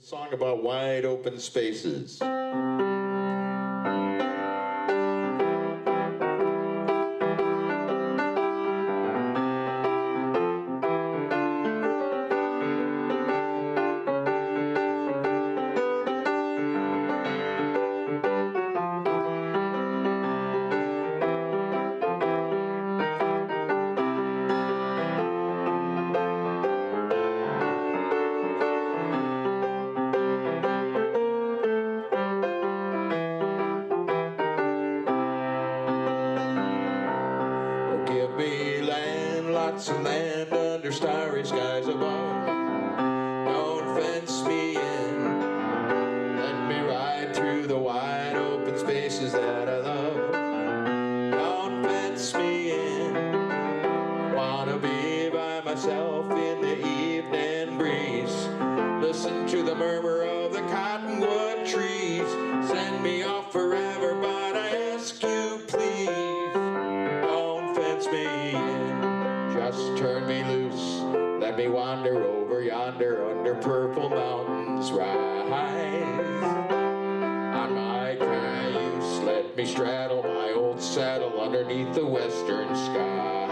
Song about wide open spaces. Give me land, lots of land under starry skies above. Don't fence me in. Let me ride through the wide open spaces that I love. Don't fence me in. Wanna be by myself in the evening breeze. Listen to the murmur of the cottonwood trees. Send me off forever, but I ask you please. Me in, just turn me loose. Let me wander over yonder under purple mountains rise. On my cayuse, let me straddle my old saddle underneath the western skies.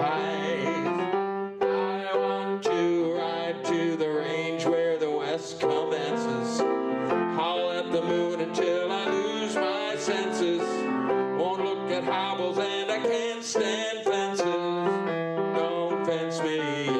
I want to ride to the range where the west commences. Howl at the moon until I lose my senses. Won't look at hobbles and I can't stand fences. Don't fence me in.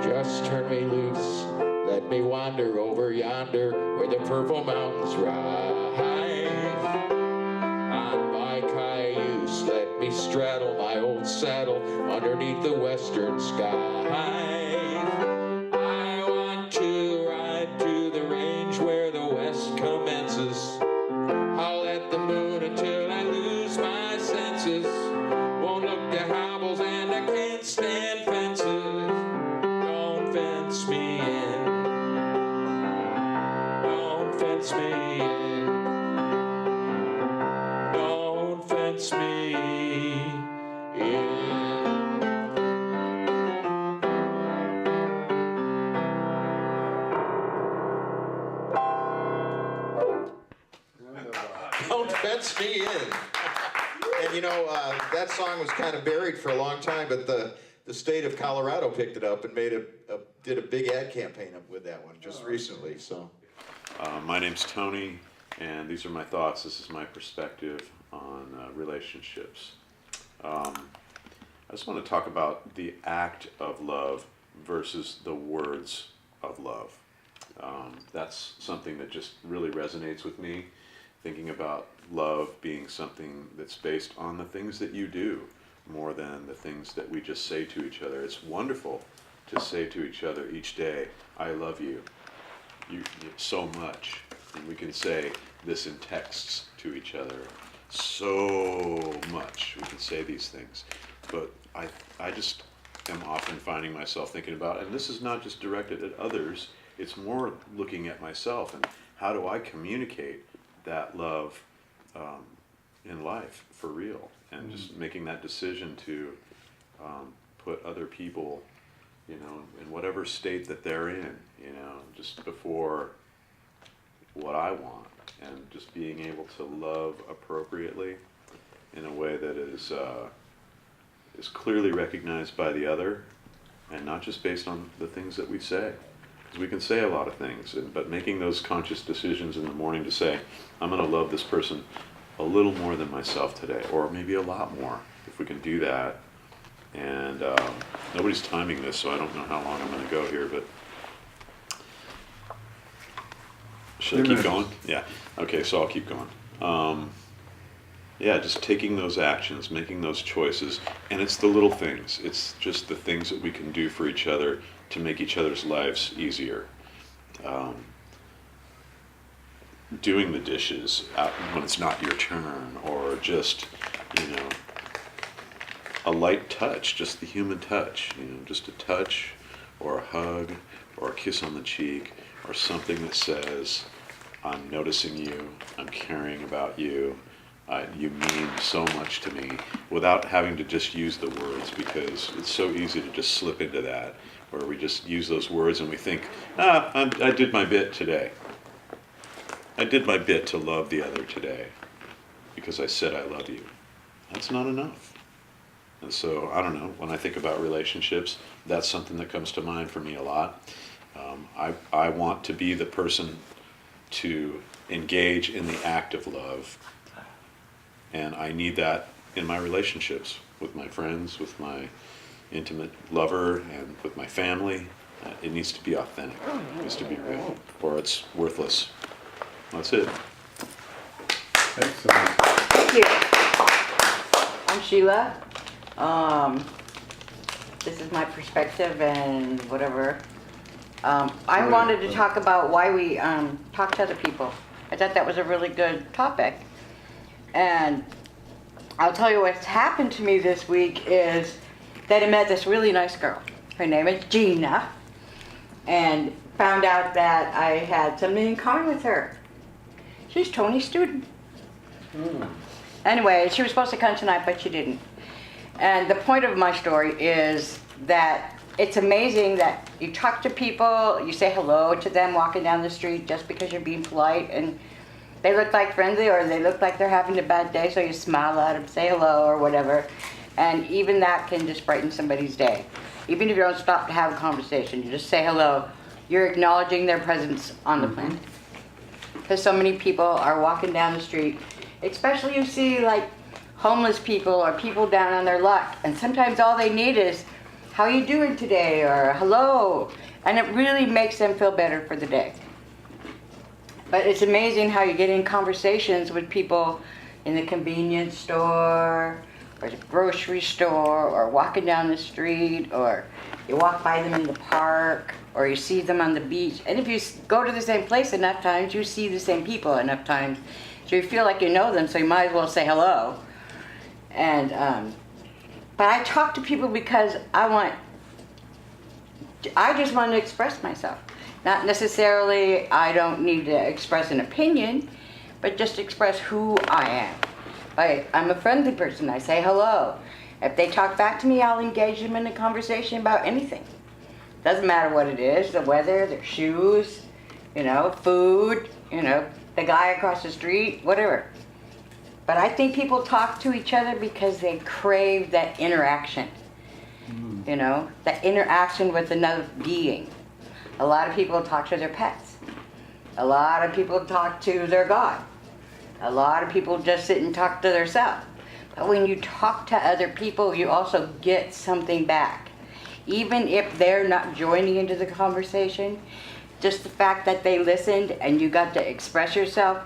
Just turn me loose, let me wander over yonder where the purple mountains rise. On my cayuse, let me straddle my old saddle underneath the western skies. I want to ride to the range where the west commences. Howl at the moon until I lose my senses. Won't look at hobbles and I can't stand fences. Fence me in. Don't fence me in. Don't fence me in. Don't fence me in. And you know, that song was kind of buried for a long time, but the state of Colorado picked it up and did a big ad campaign with that one just recently. So, my name's Tony, and these are my thoughts. This is my perspective on relationships. I just want to talk about the act of love versus the words of love. That's something that just really resonates with me, thinking about love being something that's based on the things that you do more than the things that we just say to each other. It's wonderful to say to each other each day, I love you, you so much. And we can say this in texts to each other so much. We can say these things. But I just am often finding myself thinking about, and this is not just directed at others, it's more looking at myself and how do I communicate that love in life for real, and just making that decision to put other people, you know, in whatever state that they're in, you know, just before what I want, and just being able to love appropriately in a way that is clearly recognized by the other, and not just based on the things that we say. Because we can say a lot of things, but making those conscious decisions in the morning to say, I'm going to love this person a little more than myself today, or maybe a lot more, if we can do that. And nobody's timing this, so I don't know how long I'm going to go here, but should I keep going? Yeah. Okay, so I'll keep going. Yeah, just taking those actions, making those choices, and it's the little things. It's just the things that we can do for each other to make each other's lives easier. doing the dishes when it's not your turn, or just, a light touch, just the human touch, just a touch or a hug or a kiss on the cheek or something that says, I'm noticing you, I'm caring about you, you mean so much to me, without having to just use the words, because it's so easy to just slip into that, where we just use those words and we think, I did my bit today. I did my bit to love the other today because I said I love you. That's not enough. And so, I don't know, when I think about relationships, that's something that comes to mind for me a lot. I want to be the person to engage in the act of love, and I need that in my relationships with my friends, with my intimate lover, and with my family. It needs to be authentic, it needs to be real, or it's worthless. That's it. Excellent. Thank you. I'm Sheila. This is my perspective and whatever. I wanted to talk about why we talk to other people. I thought that was a really good topic. And I'll tell you what's happened to me this week is that I met this really nice girl. Her name is Gina. And found out that I had something in common with her. She's Tony's student. Anyway, she was supposed to come tonight, but she didn't. And the point of my story is that it's amazing that you talk to people, you say hello to them walking down the street just because you're being polite, and they look like friendly or they look like they're having a bad day, so you smile at them, say hello or whatever. And even that can just brighten somebody's day. Even if you don't stop to have a conversation, you just say hello, you're acknowledging their presence on the planet. Because so many people are walking down the street, especially you see like homeless people or people down on their luck, and sometimes all they need is, how are you doing today, or hello, and it really makes them feel better for the day. But it's amazing how you get in conversations with people in the convenience store, or the grocery store, or walking down the street, or you walk by them in the park, or you see them on the beach. And if you go to the same place enough times, you see the same people enough times. So you feel like you know them, so you might as well say hello. And, but I talk to people because I just want to express myself. Not necessarily, I don't need to express an opinion, but just express who I am. I'm a friendly person, I say hello. If they talk back to me, I'll engage them in a conversation about anything. Doesn't matter what it is, the weather, their shoes, food, the guy across the street, whatever. But I think people talk to each other because they crave that interaction. That interaction with another being. A lot of people talk to their pets. A lot of people talk to their God. A lot of people just sit and talk to themselves. But when you talk to other people, you also get something back. Even if they're not joining into the conversation, just the fact that they listened and you got to express yourself,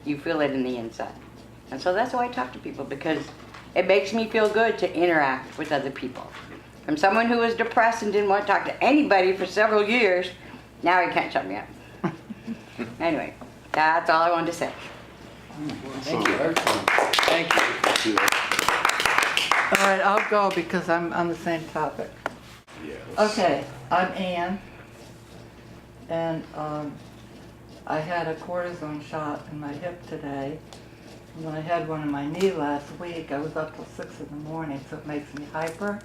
you feel it in the inside. And so that's why I talk to people, because it makes me feel good to interact with other people. From someone who was depressed and didn't want to talk to anybody for several years, now he can't shut me up. Anyway, that's all I wanted to say. Thank you. Excellent. Thank you. All right, I'll go because I'm on the same topic. Yes. Okay, I'm Ann, and I had a cortisone shot in my hip today. And when I had one in my knee last week, I was up till 6 in the morning, so it makes me hyper.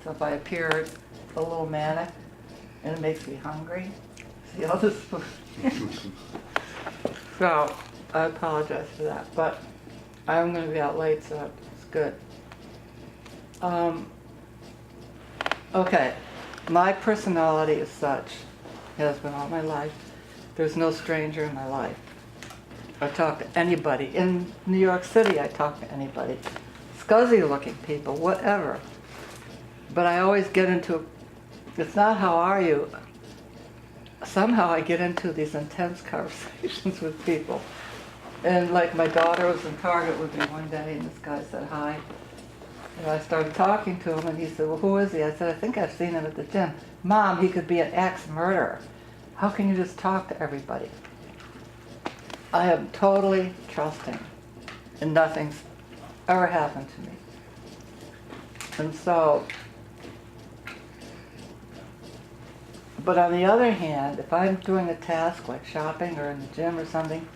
So if I appear a little manic, and it makes me hungry, see all this food. So I apologize for that, but I'm going to be out late, so it's good. Okay, my personality is such, has been all my life. There's no stranger in my life. I talk to anybody. In New York City, I talk to anybody. Scuzzy looking people, whatever. But I always get into, it's not how are you. Somehow I get into these intense conversations with people. And like my daughter was in Target with me one day, and this guy said hi. And I started talking to him, and he said, well, who is he? I said, I think I've seen him at the gym. Mom, he could be an ex-murderer. how can you just talk to everybody? I am totally trusting, and nothing's ever happened to me. And so, but on the other hand, if I'm doing a task like shopping or in the gym or something,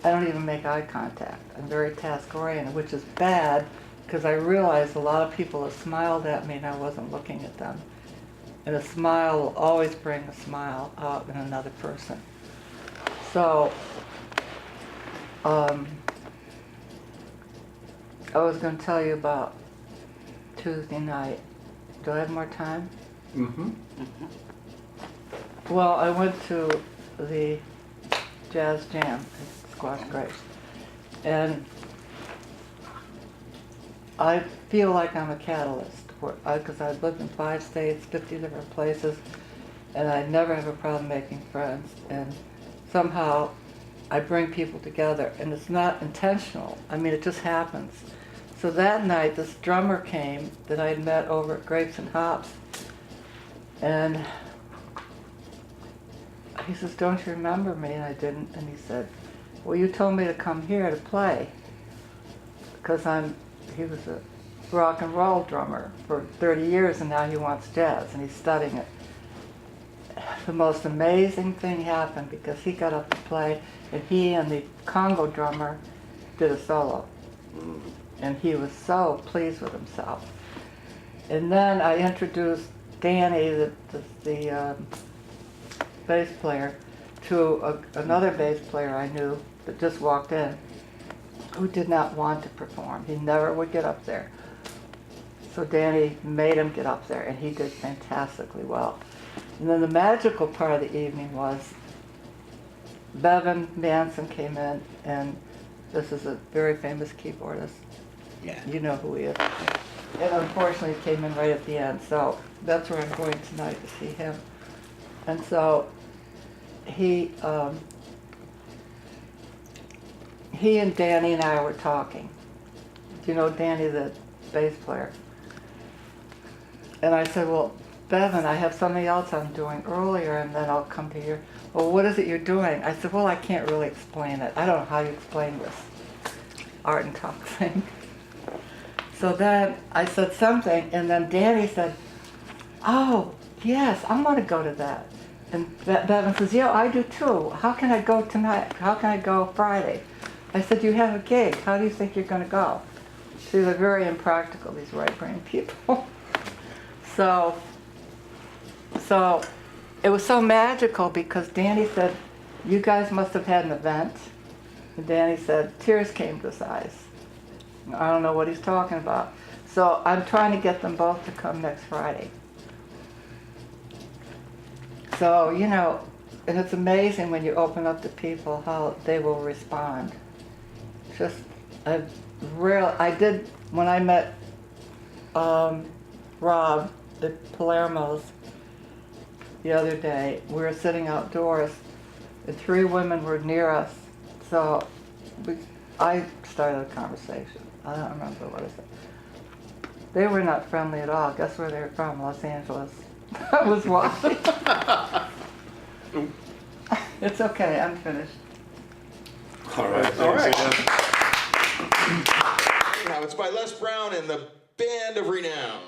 I don't even make eye contact. I'm very task-oriented, which is bad because I realized a lot of people have smiled at me and I wasn't looking at them. And a smile will always bring a smile out in another person. So, I was going to tell you about Tuesday night. Do I have more time? Mm-hmm. Well, I went to the jazz jam at Squash Grace, and I feel like I'm a catalyst, because I've lived in 5 states, 50 different places, and I never have a problem making friends, and somehow I bring people together, and it's not intentional. I mean, it just happens. So that night, this drummer came that I'd met over at Grapes and Hops, and he says, "Don't you remember me?" And I didn't. And he said, "Well, you told me to come here to play because he was a rock and roll drummer for 30 years and now he wants jazz and he's studying it." The most amazing thing happened because he got up to play and he and the Congo drummer did a solo. And he was so pleased with himself. And then I introduced Danny, the bass player, to another bass player I knew that just walked in, who did not want to perform. He never would get up there. So Danny made him get up there, and he did fantastically well. And then the magical part of the evening was Bevan Manson came in, and this is a very famous keyboardist. Yeah. You know who he is. And unfortunately, he came in right at the end, so that's where I'm going tonight to see him. And so he and Danny and I were talking. Do you know Danny, the bass player? And I said, "Well, Bevan, I have something else I'm doing earlier, and then I'll come to your." "Well, what is it you're doing?" I said, "Well, I can't really explain it. I don't know how you explain this art and talk thing." So then I said something, and then Danny said, "Oh, yes, I want to go to that." And Bevan says, "Yeah, I do too. How can I go tonight? How can I go Friday?" I said, "You have a gig. How do you think you're going to go?" See, they're very impractical, these right-brain people. So it was so magical because Danny said, "You guys must have had an event." And Danny said, tears came to his eyes. I don't know what he's talking about. So I'm trying to get them both to come next Friday. So, you know, and it's amazing when you open up to people how they will respond. Just I did, when I met Rob at Palermo's the other day, we were sitting outdoors and 3 women were near us. So I started a conversation. I don't remember what I said. They were not friendly at all. Guess where they were from? Los Angeles. I was watching. It's okay, I'm finished. All right. All right. Thanks, Anyhow, it's by Les Brown and the Band of Renown.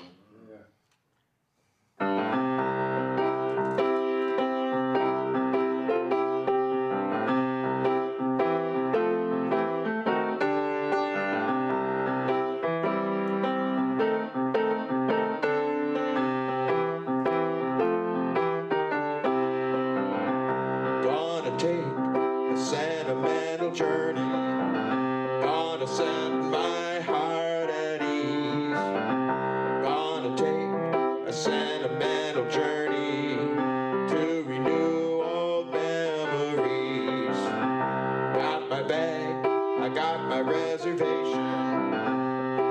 Gonna take a sentimental journey. Gonna set my heart at ease. Gonna take a sentimental journey to renew old memories. Got my bag, I got my reservation.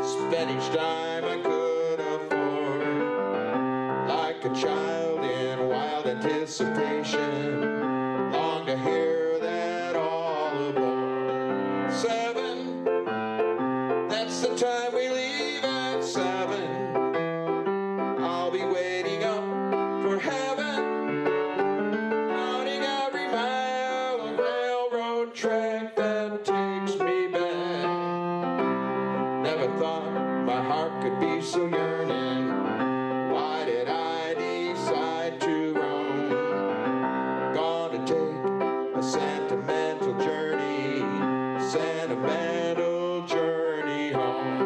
Spent each dime I could afford. Like a child in wild anticipation. Long to hear that all aboard. 7, that's the time we leave at 7. I'll be waiting up for heaven out track that takes me back. Never thought my heart could be so yearning. Why did I decide to roam? Gonna take a sentimental journey, sentimental journey home.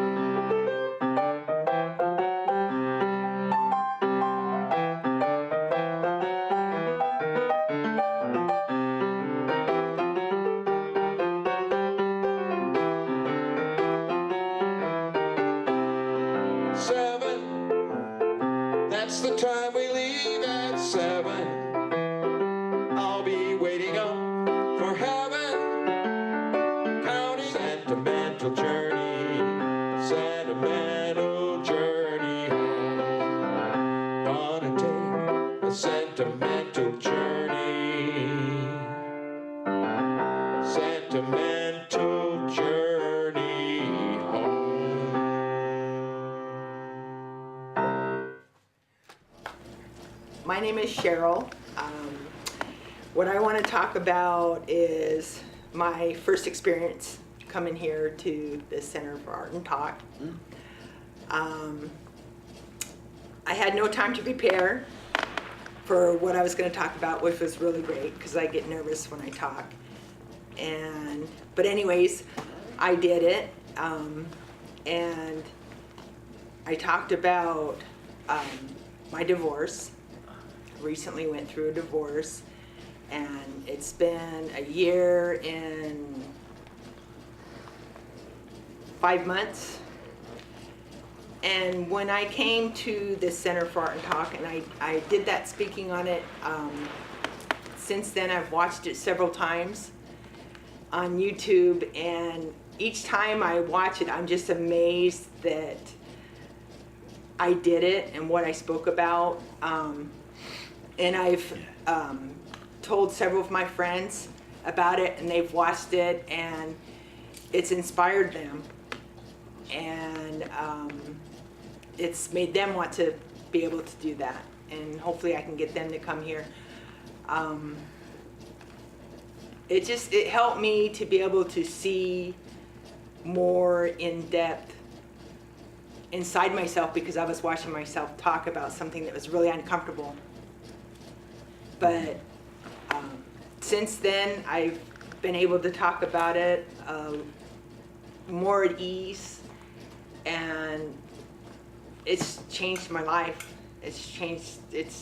That's the time we leave at 7. I'll be waiting up for heaven, counting sentimental journey, sentimental journey home. Gonna take a sentimental journey, sentimental journey home. My name is Sherrill. What I want to talk about is my first experience coming here to the Center for Art and Talk. I had no time to prepare for what I was going to talk about, which was really great because I get nervous when I talk. But anyways, I did it, and I talked about my divorce. Recently went through a divorce, and it's been a year and 5 months. And when I came to the Center for Art and Talk, and I did that speaking on it, since then I've watched it several times on YouTube, and each time I watch it, I'm just amazed that I did it and what I spoke about. And I've told several of my friends about it, and they've watched it, and it's inspired them. And it's made them want to be able to do that. And hopefully I can get them to come here. It helped me to be able to see more in depth inside myself, because I was watching myself talk about something that was really uncomfortable. But since then, I've been able to talk about it more at ease, and it's changed my life. It's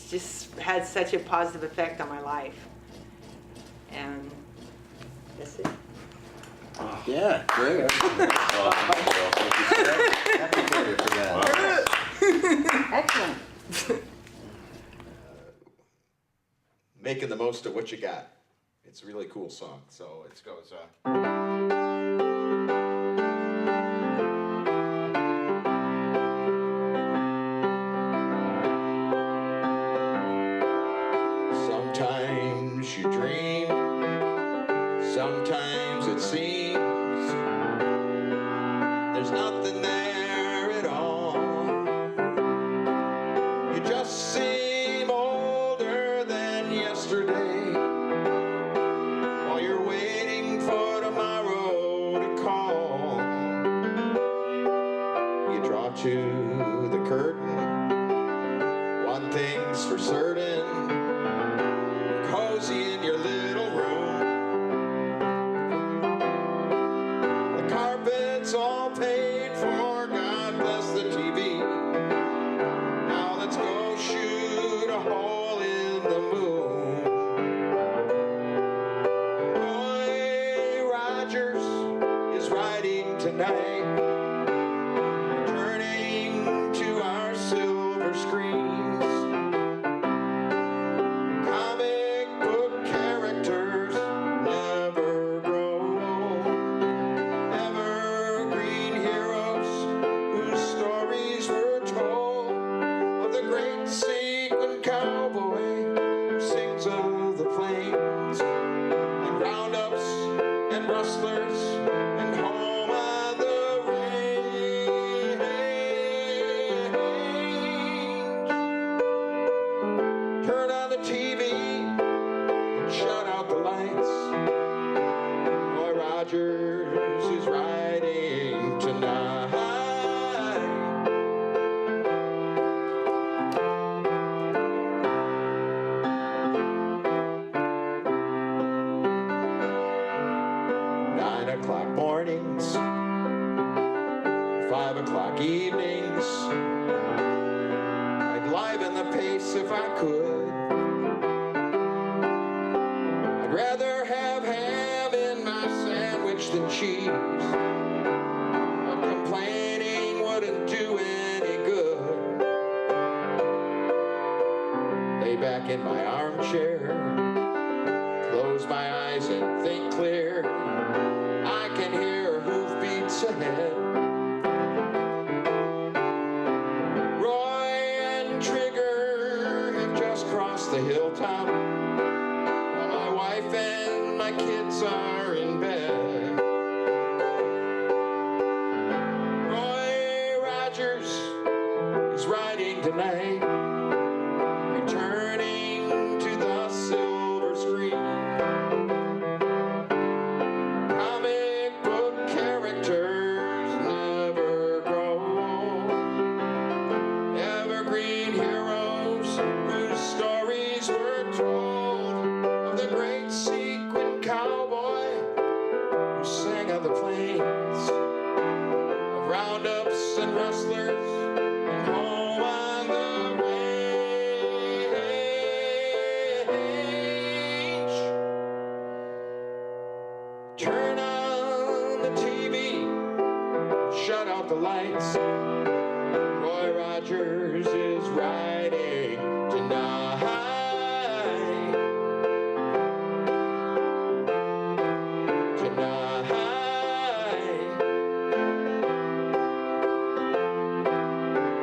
just had such a positive effect on my life. And that's it. Yeah, great. Happy birthday for that. Excellent. Making the most of what you got. It's a really cool song. So it goes, sometimes you dream, sometimes it seems there's nothing there at all. You just seem older than yesterday, while you're waiting for tomorrow to call. You draw to the curtain, one thing's for certain, cozy in your little room. The carpet's all paid for, God bless the TV. Now let's go shoot a hole in the moon. Roy Rogers is riding tonight, returning to our silver screens. Comic book characters never grow old. Evergreen heroes whose stories were told, of the great sequin cowboy who sings of the plains, and roundups and rustlers and home on the range. Rogers is riding tonight. 9 o'clock mornings, 5 o'clock evenings, I'd liven the pace if I could. I'd rather have ham in my sandwich than cheese. But complaining wouldn't do any good. Lay back in my armchair, close my eyes and think clear. I can hear hoofbeats ahead. Roy and Trigger have just crossed the hilltop, while my wife and my kids are in bed. Roy Rogers is riding tonight, returning to the silver screen. Comic book characters never grow old. Evergreen heroes whose stories were told, of the great sequin cowboy who sang on the plains, of roundups and rustlers and home on the range. Turn on the TV, shut out the lights. Roy Rogers is riding tonight. Tonight.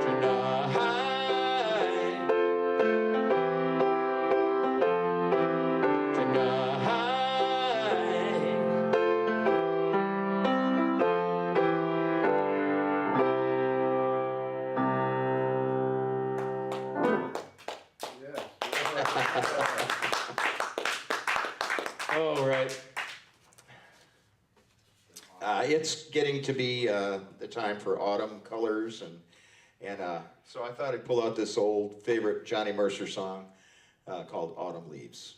Tonight. Tonight. All right. It's getting to be the time for autumn colors, and so I thought I'd pull out this old favorite Johnny Mercer song called Autumn Leaves.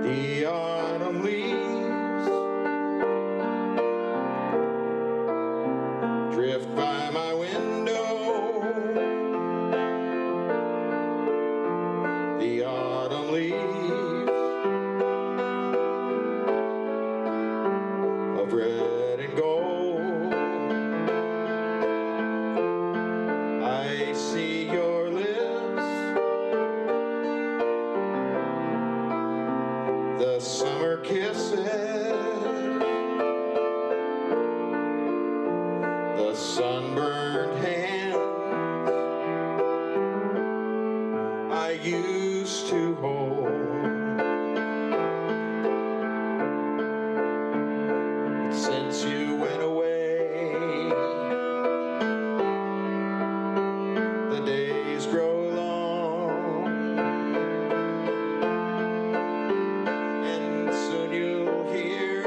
The autumn leaves drift by my window. The autumn leaves of red and gold. I see your lips, the summer kisses, the sunburned hands I used to hold. But since you went away, the days grow long, and soon you'll hear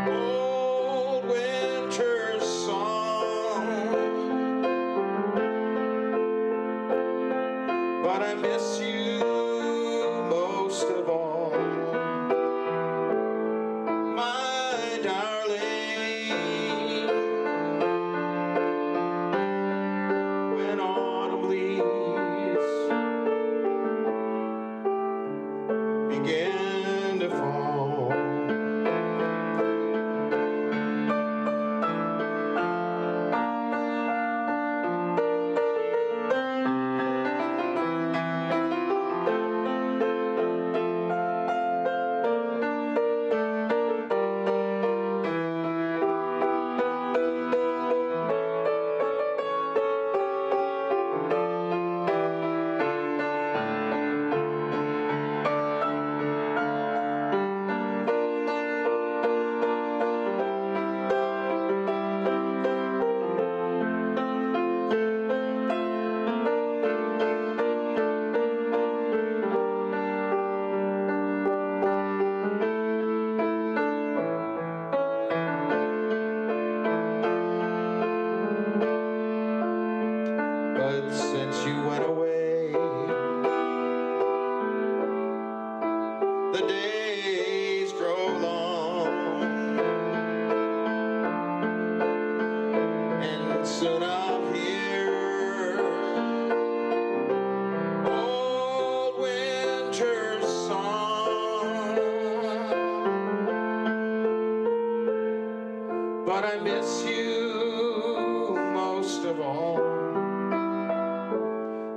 old winter's song. But I miss you most of all, my darling. When autumn leaves begin to fall, since you went away. The days grow long, and soon I'll hear old winter's song. But I miss you most of all,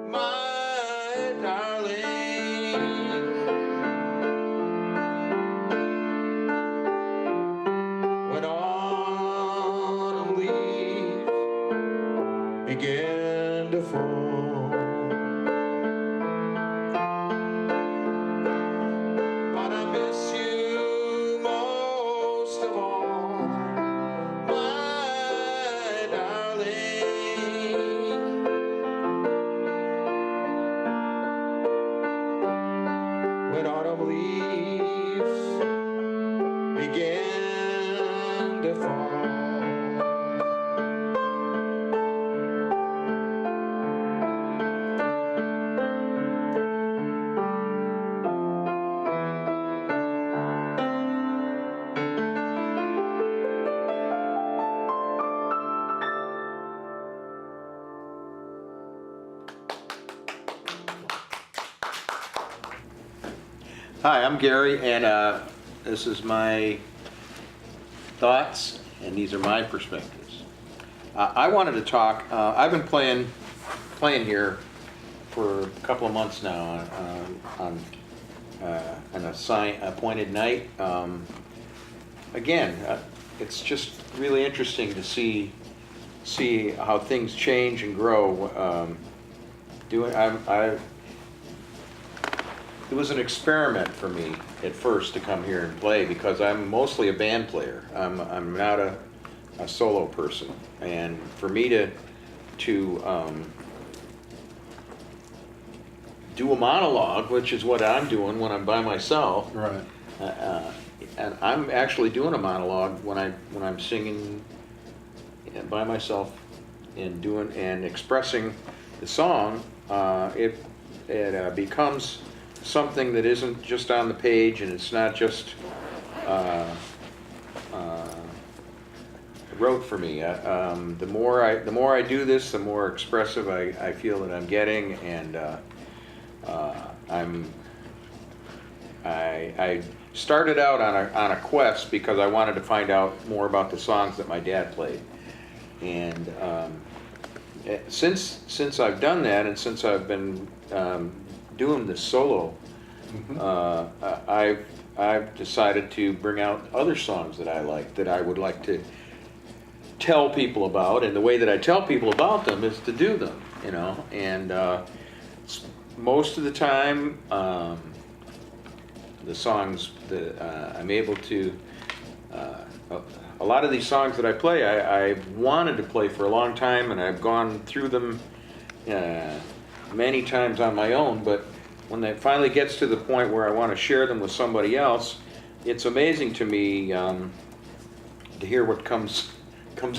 my darling. When autumn leaves begin to fall, but I miss you most of all, my darling. When autumn leaves begin to fall. Hi, I'm Gary, and this is my thoughts, and these are my perspectives. I wanted to talk. I've been playing here for a couple of months now on an appointed night. Again, it's just really interesting to see how things change and grow. It was an experiment for me at first to come here and play, because I'm mostly a band player. I'm not a solo person, and for me to do a monologue, which is what I'm doing when I'm by myself. Right. And I'm actually doing a monologue when I'm singing by myself and expressing the song. It becomes something that isn't just on the page, and it's not just wrote for me. The more I do this, the more expressive I feel that I'm getting, and I started out on a quest because I wanted to find out more about the songs that my dad played, and since I've done that, and since I've been doing this solo, I've decided to bring out other songs that I like, that I would like to tell people about, and the way that I tell people about them is to do them, and most of the time, the songs that I'm able to, a lot of these songs that I play, I've wanted to play for a long time, and I've gone through them many times on my own, but when it finally gets to the point where I want to share them with somebody else, it's amazing to me to hear what comes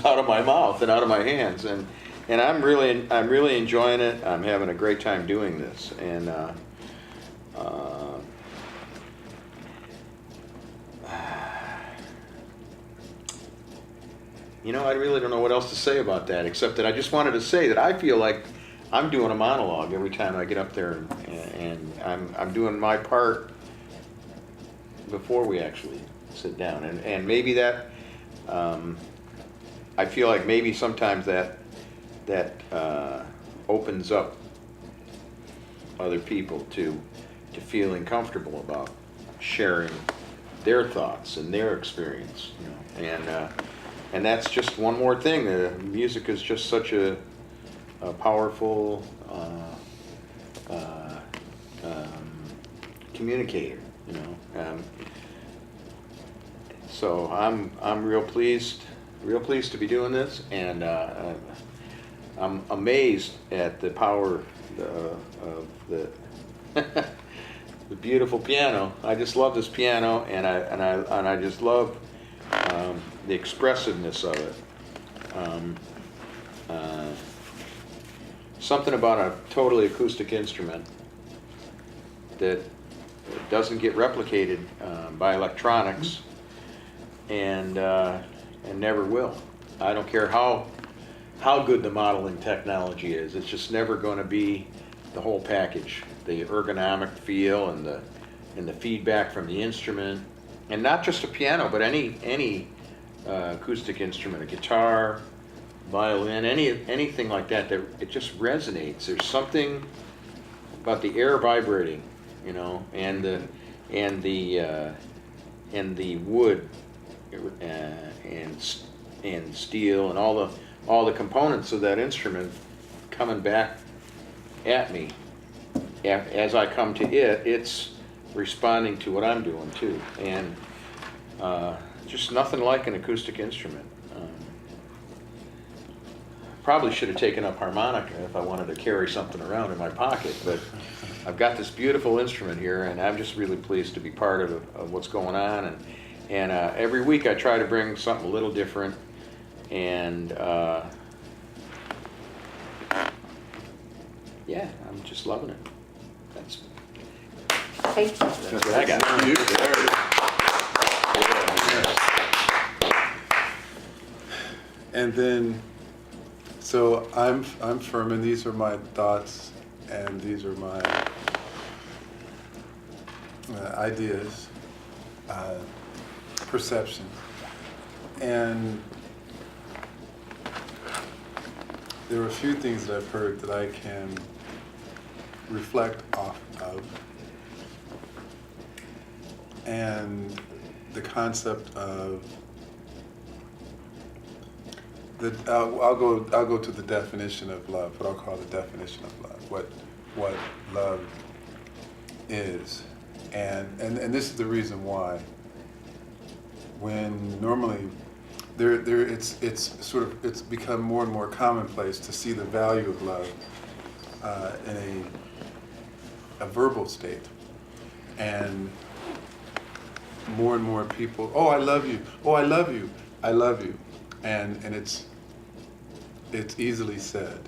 out of my mouth and out of my hands, and I'm really enjoying it. I'm having a great time doing this, and I really don't know what else to say about that, except that I just wanted to say that I feel like I'm doing a monologue every time I get up there, and I'm doing my part before we actually sit down, and maybe that I feel like maybe sometimes that opens up other people to feeling comfortable about sharing their thoughts and their experience, and that's just one more thing. Music is just such a powerful communicator, so I'm real pleased to be doing this, and I'm amazed at the power of the the beautiful piano. I just love this piano, and I just love the expressiveness of it. something about a totally acoustic instrument that doesn't get replicated by electronics, and never will. I don't care how good the modeling technology is. It's just never going to be the whole package. The ergonomic feel and the feedback from the instrument, and not just a piano, but any acoustic instrument, a guitar, violin, anything like that. That it just resonates. There's something about the air vibrating, you know, and the wood and steel and all the components of that instrument coming back at me. As I come to it, it's responding to what I'm doing too, and just nothing like an acoustic instrument. Probably should have taken up harmonica if I wanted to carry something around in my pocket, but I've got this beautiful instrument here, and I'm just really pleased to be part of what's going on. And every week I try to bring something a little different, and yeah, I'm just loving it. Thank you. That's what I got. And then, so I'm Firman. These are my thoughts, and these are my ideas, perceptions, and there are a few things that I've heard that I can reflect off of, and the concept of I'll go to the definition of love, what I'll call the definition of love, what love is, and this is the reason why. When normally it's become more and more commonplace to see the value of love in a verbal state, and more people, oh, I love you, oh, I love you, I love you, and it's easily said,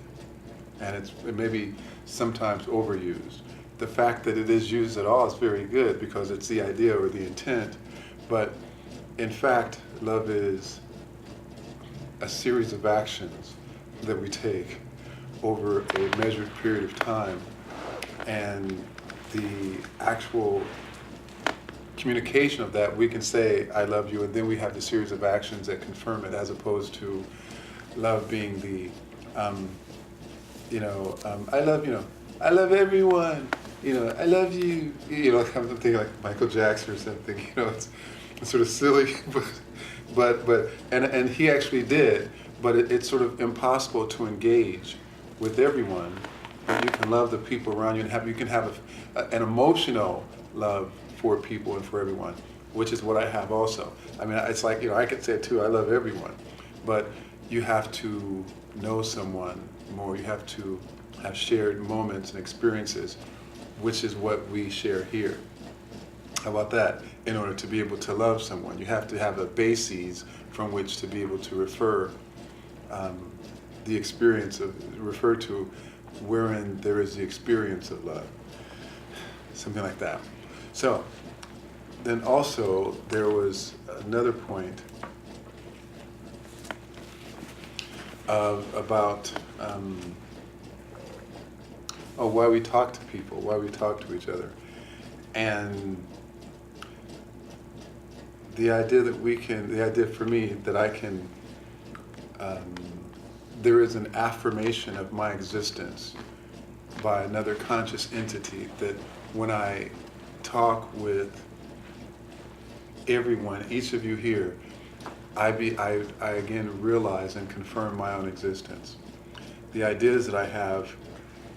and it may be sometimes overused. The fact that it is used at all is very good because it's the idea or the intent, but in fact, love is a series of actions that we take over a measured period of time, and the actual communication of that, we can say, I love you, and then we have the series of actions that confirm it, as opposed to love being the, I love everyone, I love you, I'm thinking like Michael Jackson or something, it's sort of silly, but he actually did, but it's sort of impossible to engage with everyone. But you can love the people around you, and you can have an emotional love for people and for everyone, which is what I have also. I mean, it's like, I could say it too, I love everyone, but you have to know someone more, you have to have shared moments and experiences, which is what we share here. How about that? In order to be able to love someone, you have to have a basis from which to be able to refer refer to wherein there is the experience of love, something like that. So then also there was another point about why we talk to people, why we talk to each other, and the idea for me that I can, there is an affirmation of my existence by another conscious entity, that when I talk with everyone, each of you here, I again realize and confirm my own existence. The ideas that I have,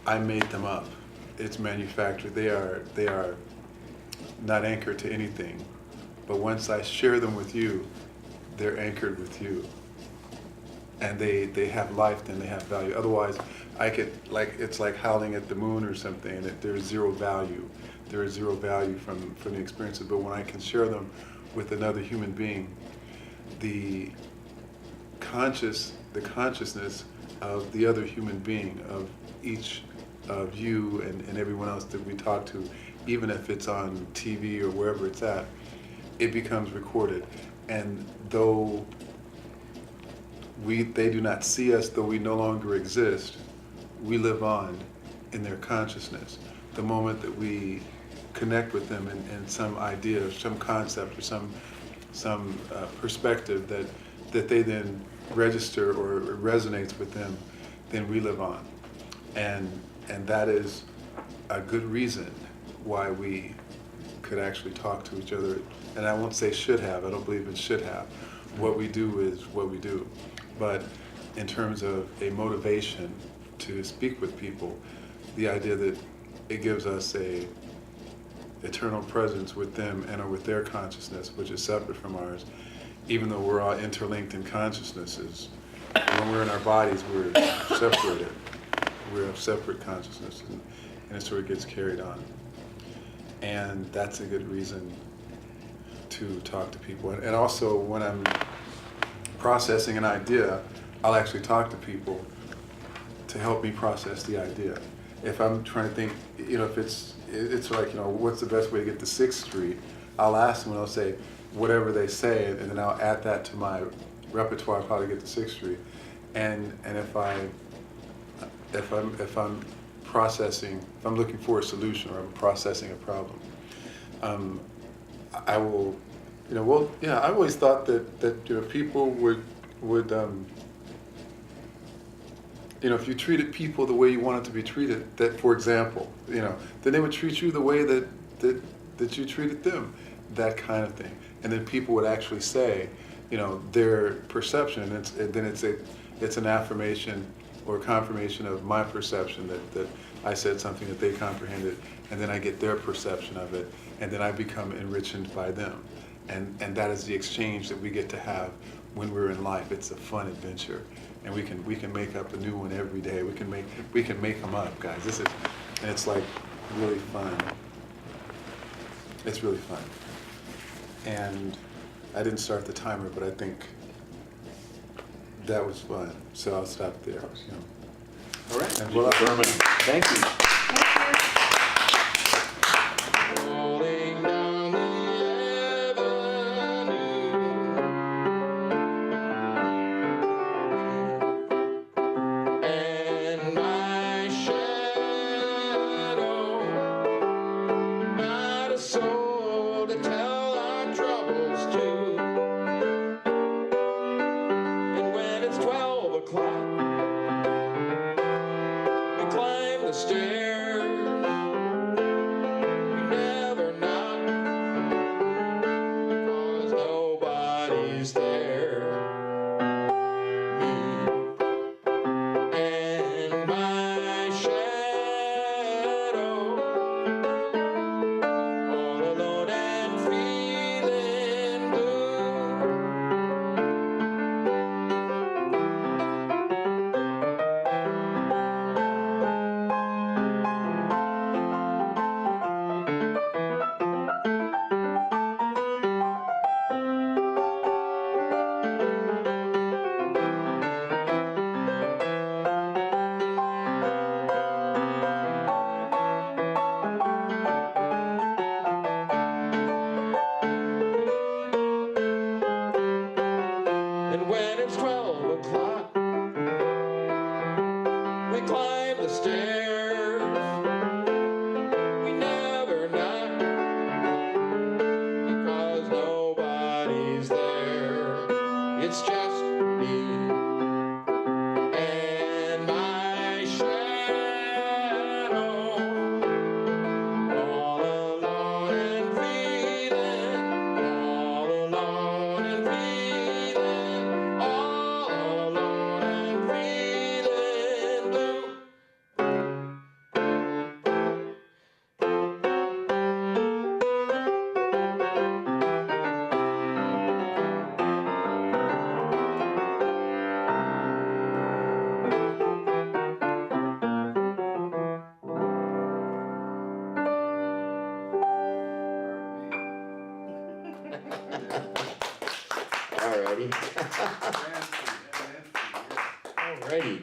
I made them up. It's manufactured. They are not anchored to anything. But once I share them with you, they're anchored with you. And they have life, then they have value. Otherwise, it's like howling at the moon or something, and there's zero value. There is zero value from the experiences. But when I can share them with another human being, the consciousness of the other human being, of each of you and everyone else that we talk to, even if it's on TV or wherever it's at, it becomes recorded. And though they do not see us, though we no longer exist, we live on in their consciousness. The moment that we connect with them in some idea or some concept or some perspective that they then register or resonates with them, then we live on. And that is a good reason why we could actually talk to each other. And I won't say should have, I don't believe in should have. What we do is what we do. But in terms of a motivation to speak with people, the idea that it gives us a eternal presence with them and or with their consciousness, which is separate from ours, even though we're all interlinked in consciousnesses, when we're in our bodies, we're separated. We have separate consciousness, and it sort of gets carried on. And that's a good reason to talk to people. And also, when I'm processing an idea, I'll actually talk to people to help me process the idea. If I'm trying to think, if it's like, what's the best way to get to 6th Street, I'll ask them and I'll say whatever they say, and then I'll add that to my repertoire of how to get to 6th Street. And if I'm processing, if I'm looking for a solution or I'm processing a problem, I will, I always thought that people would if you treated people the way you wanted to be treated, that, for example, then they would treat you the way that you treated them, that kind of thing. And then people would actually say, their perception, and then it's an affirmation or a confirmation of my perception that I said something that they comprehended, and then I get their perception of it, and then I become enriched by them. And that is the exchange that we get to have when we're in life. It's a fun adventure, and we can make up a new one every day. We can make them up, guys. And it's like really fun. It's really fun. And I didn't start the timer, but I think that was fun. So I'll stop there. All right. And Well, thank you. Rolling down the avenue, and my shadow, not a soul to tell our troubles to. And when it's 12 o'clock, we climb the stairs. We never knock because nobody's there. Me and my shadow, all alone and feeling blue. And when it's 12 o'clock, we climb the stairs. We never knock because nobody's there. It's just me and my shadow, all alone and feeling, all alone and feeling, all alone and feeling blue. Alrighty. Alrighty.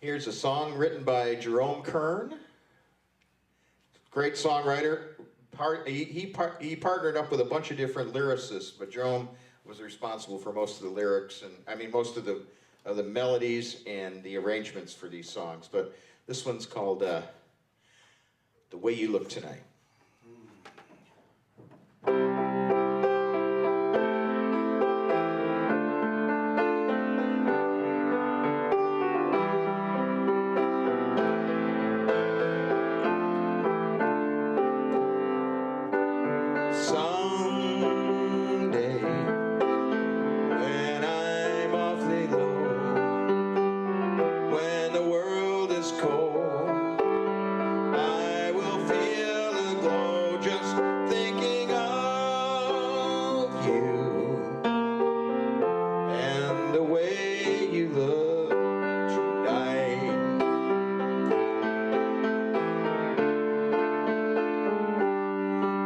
Here's a song written by Jerome Kern. Great songwriter. He partnered up with a bunch of different lyricists, but Jerome was responsible for most of the lyrics and most of the melodies and the arrangements for these songs. But this one's called "The Way You Look Tonight." Someday, when I'm awfully low, when the world is cold, I will feel a glow just thinking of you and the way you look tonight.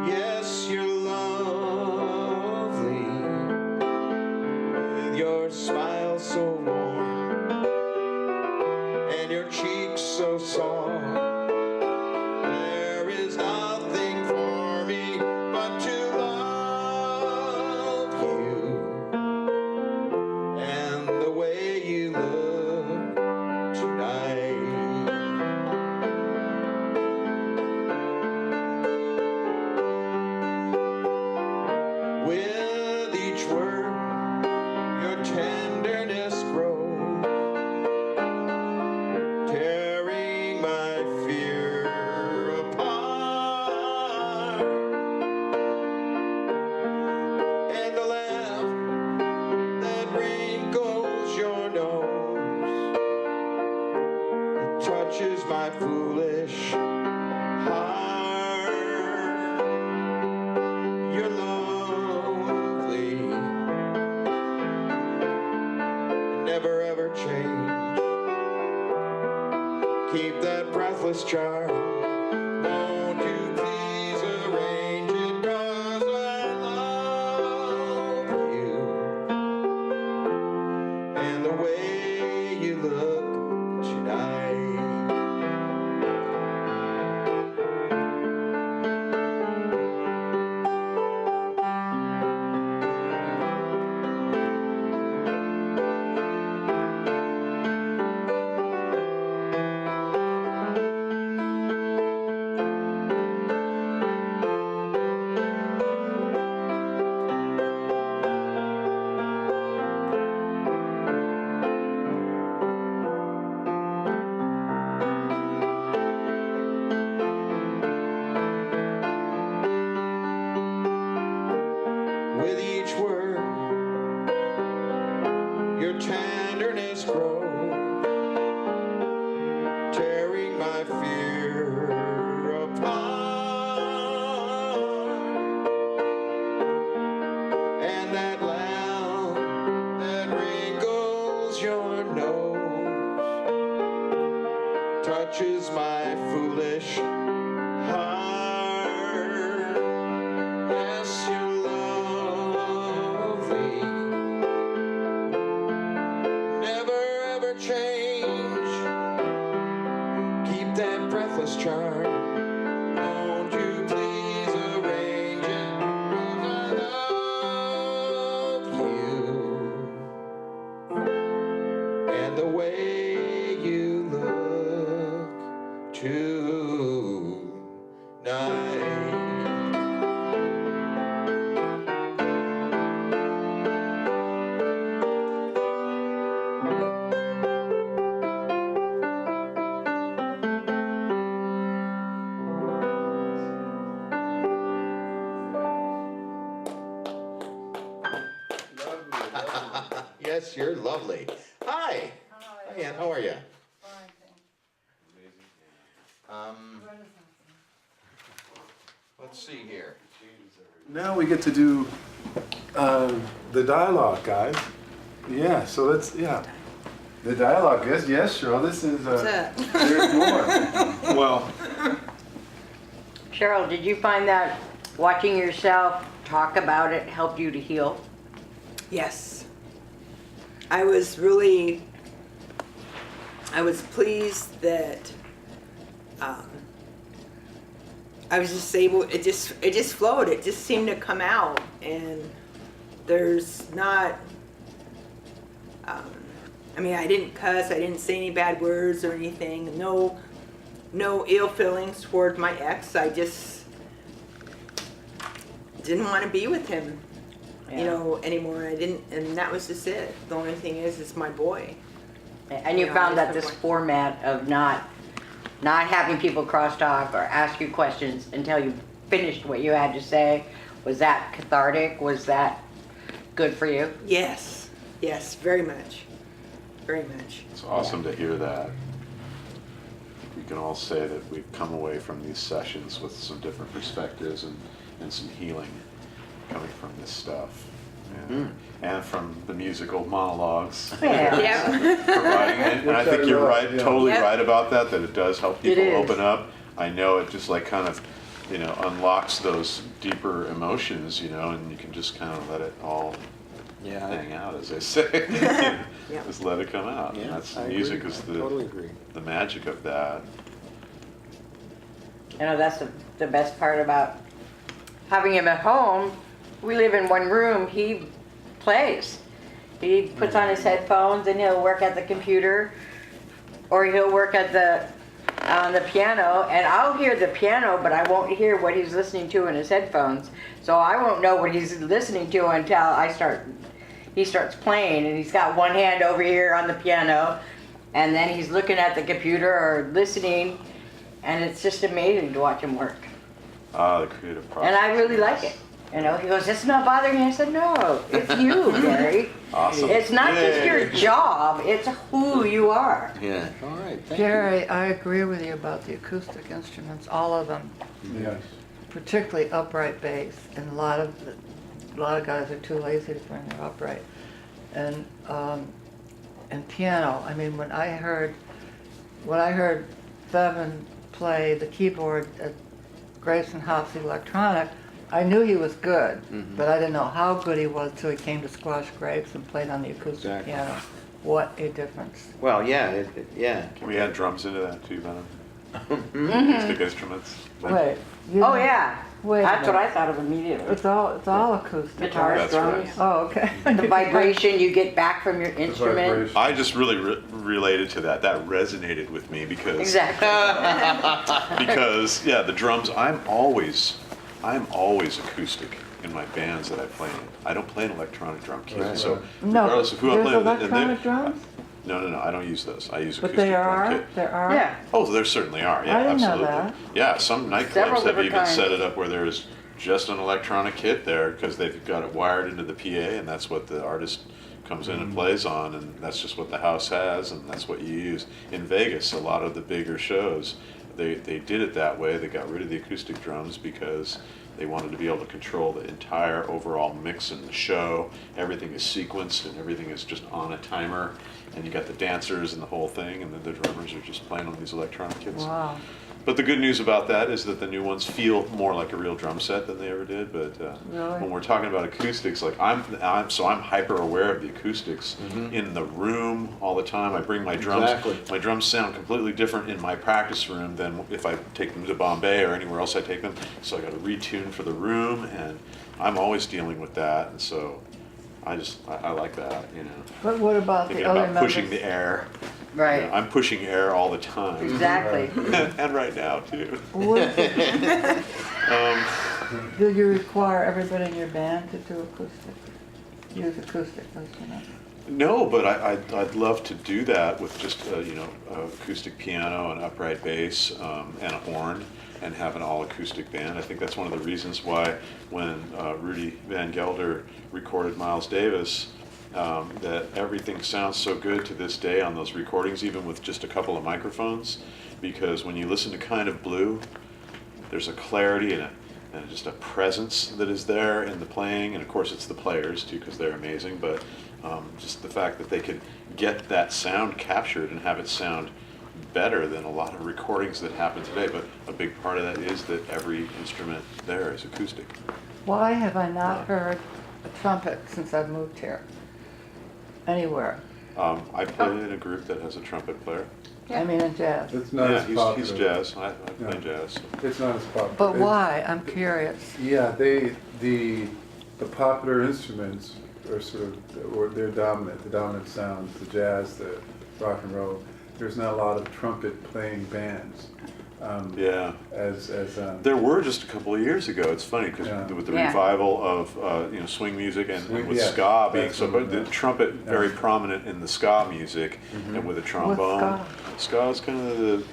Yes, you're lovely with your smile so warm and your cheeks so soft. There is nothing for me but to love you and the way you look tonight. With each word, your tenderness grows, tearing my fear apart. And the laugh that wrinkles your nose, it touches my foolish heart. You're lovely, never ever change. Keep that breathless charm. Won't you please arrange it? 'Cause I love you and the way you look tonight. With each word, your tenderness grows, tearing my fear apart. And that laugh that wrinkles your nose touches my foolish heart. Yes, you're lovely, never ever change. Keep that breathless charm. Won't you please arrange it? 'Cause I love you and the way you look tonight. Yes, you're lovely. Hi. Hi, Ann. How are you? Let's see here. Now we get to do the dialogue, guys. Yeah, so the dialogue is, yes, Cheryl, this is, there's more. Well, Sherrill, did you find that watching yourself talk about it helped you to heal? Yes. I was really I was pleased that I was just able. It just flowed. It just seemed to come out, and there's not. I mean, I didn't cuss. I didn't say any bad words or anything. No ill feelings toward my ex. I just didn't want to be with him, anymore. I didn't, and that was just it. The only thing is, it's my boy. And you found that this format of not having people crosstalk or ask you questions until you finished what you had to say, was that cathartic? Was that good for you? Yes, very much. Very much. It's awesome to hear that. We can all say that we've come away from these sessions with some different perspectives and some healing coming from this stuff. And from the musical monologues. Yeah. Providing it. And I think you're right, totally Yep. right about that it does help people It is. open up. I know it just like kind of, unlocks those deeper emotions, and you can just kind of let it all hang out, as they say. Yeah. Just let it come out. And that's I music agree. is I totally agree. the magic of that. That's the best part about having him at home. We live in one room. He plays. He puts on his headphones and he'll work at the computer, or he'll work on the piano, and I'll hear the piano, but I won't hear what he's listening to in his headphones. So I won't know what he's listening to until he starts playing, and he's got one hand over here on the piano, and then he's looking at the computer or listening, and it's just amazing to watch him work. The creative process. And I really like it. He goes, "It's not bothering me." I said, "No, it's you, Gary. Awesome. It's not just Yay. your job, it's who you are." Yeah, all right, thank you. Gary, I agree with you about the acoustic instruments, all of them, Yes. particularly upright bass, and a lot of guys are too lazy to bring their upright. And piano. I mean, when I heard Bevan play the keyboard at Grayson House Electronic, I knew he was good, but I didn't know how good he was till he came to Squash Grapes and played on the acoustic Exactly. piano. What a difference. Well, yeah, yeah. Can we add drums into that too, Venom? Mm-hmm. Acoustic instruments. Wait. you Oh know- yeah, Wait a that's what minute. I thought of immediately. It's all acoustic. Guitars, That's drums, right. Oh, okay. the vibration you get back from your instrument. I just really related to that. That resonated with me because Exactly. because the drums. I'm always acoustic in my bands that I play in. I don't play an electronic drum kit. Right. So No, regardless of who I'm there's playing with, and electronic drums? No, I don't use those. I use But acoustic there drum are, kit. there are? Yeah. Oh, there certainly are. Yeah, I didn't know absolutely. that. Yeah, some Several nightclubs have different even kinds. set it up where there's just an electronic kit there because they've got it wired into the PA, and that's what the artist comes in and plays on, and that's just what the house has, and that's what you use. In Vegas, a lot of the bigger shows, they did it that way. They got rid of the acoustic drums because they wanted to be able to control the entire overall mix in the show. Everything is sequenced and everything is just on a timer, and you got the dancers and the whole thing, and then the drummers are just playing on these electronic kits. Wow. But the good news about that is that the new ones feel more like a real drum set than they ever did. But Really? when we're talking about acoustics, like I'm hyper aware of the acoustics in the room all the time. I bring my drums. Exactly. My drums sound completely different in my practice room than if I take them to Bombay or anywhere else I take them. So I got to retune for the room, and I'm always dealing with that. And so I like that, But what about Thinking the other about members? pushing the air. Right. I'm pushing air all the time. Exactly. And right now too. What- Do you require everybody in your band to do acoustic? Use acoustic instruments? No, but I'd love to do that with just a acoustic piano, an upright bass, and a horn, and have an all acoustic band. I think that's one of the reasons why when Rudy Van Gelder recorded Miles Davis, that everything sounds so good to this day on those recordings, even with just a couple of microphones, because when you listen to Kind of Blue, there's a clarity and just a presence that is there in the playing, and of course it's the players too, because they're amazing, but just the fact that they could get that sound captured and have it sound better than a lot of recordings that happen today. But a big part of that is that every instrument there is acoustic. Why have I not heard a trumpet since I've moved here? Anywhere. I play in a group that has a trumpet player. I mean, in jazz. It's not Yeah, as popular. he's jazz. I play Yeah. jazz. So. It's not as popular. But why? I'm curious. Yeah, the popular instruments are sort of, or they're dominant, the dominant sounds, the jazz, the rock and roll. There's not a lot of trumpet playing bands. Yeah. There There were just a couple of years ago. It's funny because Yeah. with the Yeah. revival of swing music and Swing, with yeah, ska being that's so, what but the it is. trumpet Yeah. very prominent in the ska music and with a trombone. Ska is kind of the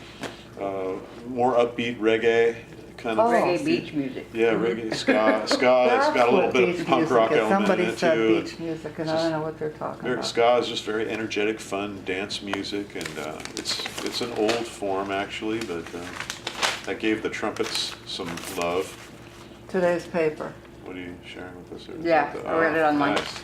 more upbeat reggae kind of. Oh. Reggae beach music. Yeah, reggae ska. Ska That's has got a little what bit beach of punk music rock is. element in Somebody it said too. beach music, and I just- don't know what they're talking about. Ska is just very energetic, fun dance music, and it's an old form actually, but that gave the trumpets some love. Today's paper. What are you sharing with us? Or is Yeah, that I read it online. Nice.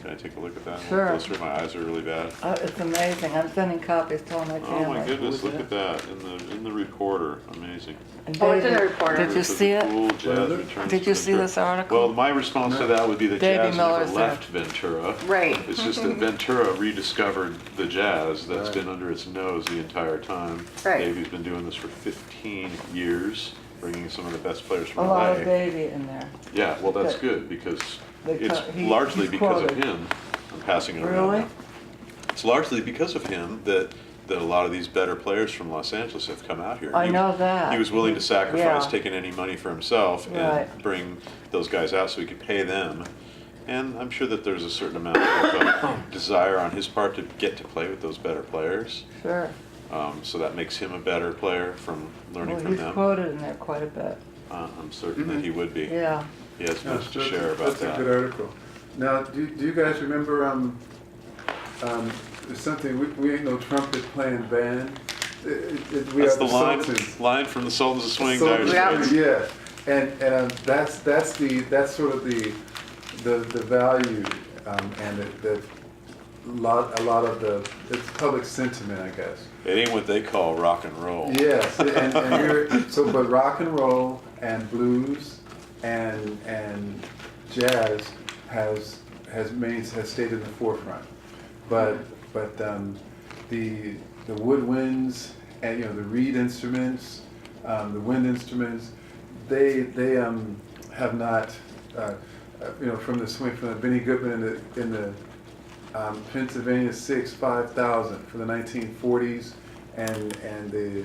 Can I take a look at that? Sure. Closer, my eyes are really bad. It's amazing. I'm sending copies to all my family. Oh my goodness! Look at that in the reporter. Amazing. And Oh, it's in the David, reporter. Did you This is see a it? Cool jazz What is it? returns Did to you see Ventura. this article? Well, my response to that would be that Davey jazz never Miller's there. left Ventura. Right. It's just that Ventura rediscovered the jazz that's Right. been under its nose the entire time. Right. Davey's been doing this for 15 years, bringing some of the best players A from lot of LA. Davey in there. Yeah, well, that's Okay. good because They it's co- largely he's because of quoted. him. I'm passing it around. Really? now. It's largely because of him that a lot of these better players from Los Angeles have come out here. I know that. He was willing to sacrifice Yeah. taking any money for himself and Right. bring those guys out so he could pay them. And I'm sure that there's a certain amount of desire on his part to get to play with those better players. Sure. So that makes him a better player from learning Well, from he's them. quoted in there quite a bit. I'm certain that he would be. Yeah. He has Yeah, much to share about that's that. a good article. Now, do you guys remember, there's something, we ain't no trumpet playing band. We That's are the line, Sultans. line from the Sultans of Swing, Sultans, Dire Straits. yeah. And that's sort of the value, and that a lot of it's public sentiment, I guess. It ain't what they call rock and roll. Yes, but rock and roll and blues and jazz has stayed in the forefront. But the woodwinds and the reed instruments, the wind instruments, they have not from the Benny Goodman in the Pennsylvania 5000 for the 1940s and the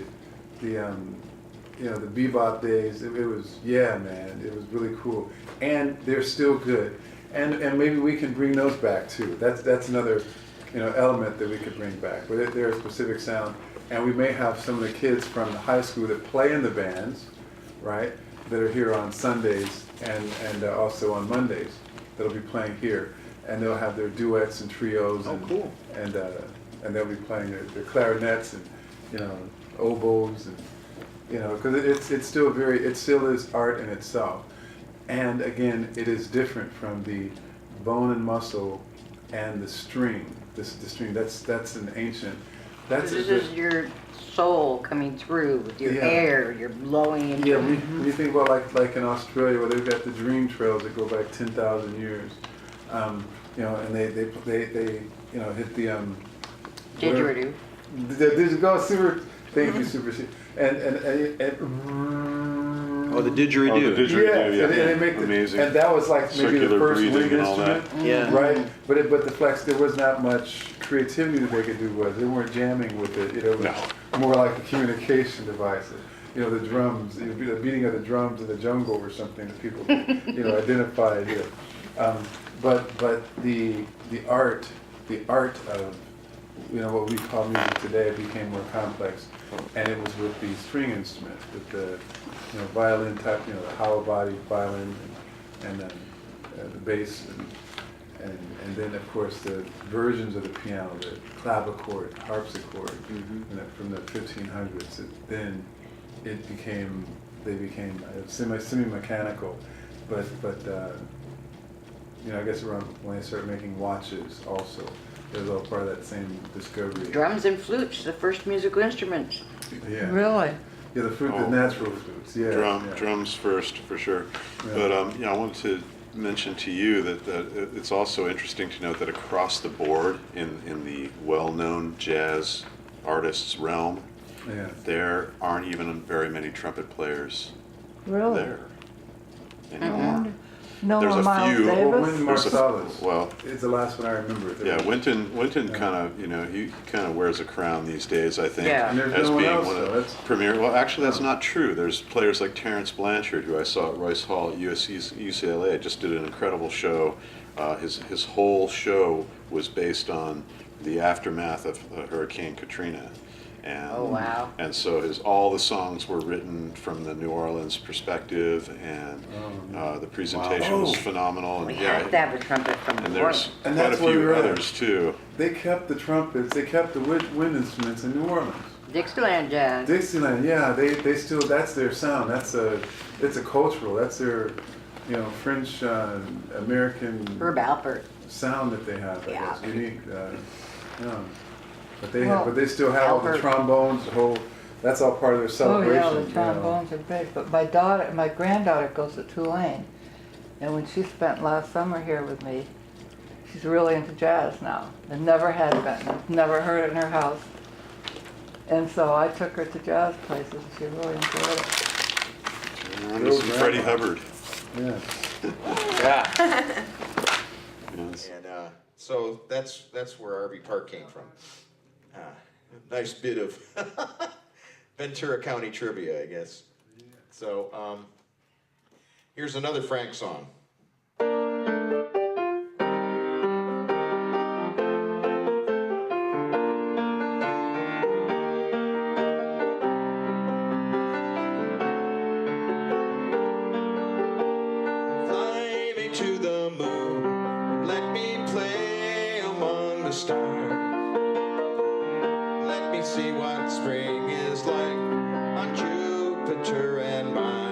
bebop days. It was, yeah, man, it was really cool, and they're still good, and maybe we can bring those back too. That's another element that we could bring back. But they're a specific sound, and we may have some of the kids from the high school that play in the bands, right, that are here on Sundays and also on Mondays that'll be playing here, and they'll have their duets and trios and cool. and they'll be playing their clarinets and oboes and because it still is art in itself, and again it is different from the bone and muscle and the string. The string that's an ancient. This is your soul coming through with your Yeah. air, you're blowing into Yeah, when you think about like in Australia where they've got the dream trails that go back 10,000 years, and they hit the didgeridoo. Did go super? Thank you, super. And Oh, the didgeridoo. Oh, the didgeridoo, yeah, and they make amazing. and that was like maybe the Circular first breathing wind and all that. instrument, Yeah. right? But the flex, there was not much creativity that they could do with it. They weren't jamming with it. It was more like a communication device. The drums, the beating of the drums in the jungle or something that people identified. But the art of what we call music today became more complex, and it was with the string instruments, with the violin type, the hollow body violin, and then the bass, and then of course the versions of the piano, the clavichord, harpsichord, from the 1500s. They became semi-mechanical, but I guess around when they started making watches also. It was all part of that same discovery. Drums and flutes, the first musical instruments. Yeah. Really? Yeah, the Oh. natural flutes. Yeah. yeah. Drums first, for sure. Yeah. But I wanted to mention to you that it's also interesting to note that across the board in the well-known jazz artists realm, Yeah. there aren't even very many trumpet players Really? there I anymore. wonder. No There's more a Miles few. Well, Davis? Wynton There's a- Marsalis well, is the last one I remember. yeah, Wynton Yeah. kind of, he kind of wears a crown these days, I think, Yeah. And there's as no one being else, one though. of That's- premier. Well, actually, that's No. not true. There's players like Terrence Blanchard, who I saw at Royce Hall at UCLA, just did an incredible show. His whole show was based on the aftermath of Hurricane Katrina. And, Oh, wow. And so all the songs were written from the New Orleans perspective, and the presentation was Oh. phenomenal. We And have to have a trumpet from and New there's Orleans. And quite a that's where few we're at. others too. They kept the trumpets, they kept the wind instruments in New Orleans. Dixieland Jazz. Dixieland, yeah, they still, that's their sound. It's a cultural, that's their, French, American Herb Alpert. sound that they have. Yeah. That's unique. Yeah. But Well, they still have all the Albert. trombones, the whole. That's all part of their Oh, celebration. yeah, the trombones are big. But my granddaughter goes to Tulane. And when she spent last summer here with me, she's really into jazz now. And never had been. I've never heard it in her house. And so I took her to jazz places and she really enjoyed it. There's some Freddie Hubbard. Yeah. Yeah. Yes. And so that's where Arvee Park came from. Nice bit of Ventura County trivia, I guess. So here's another Frank song. Fly me to the moon, let me play among the stars. Let me see what spring is like on Jupiter and Mars.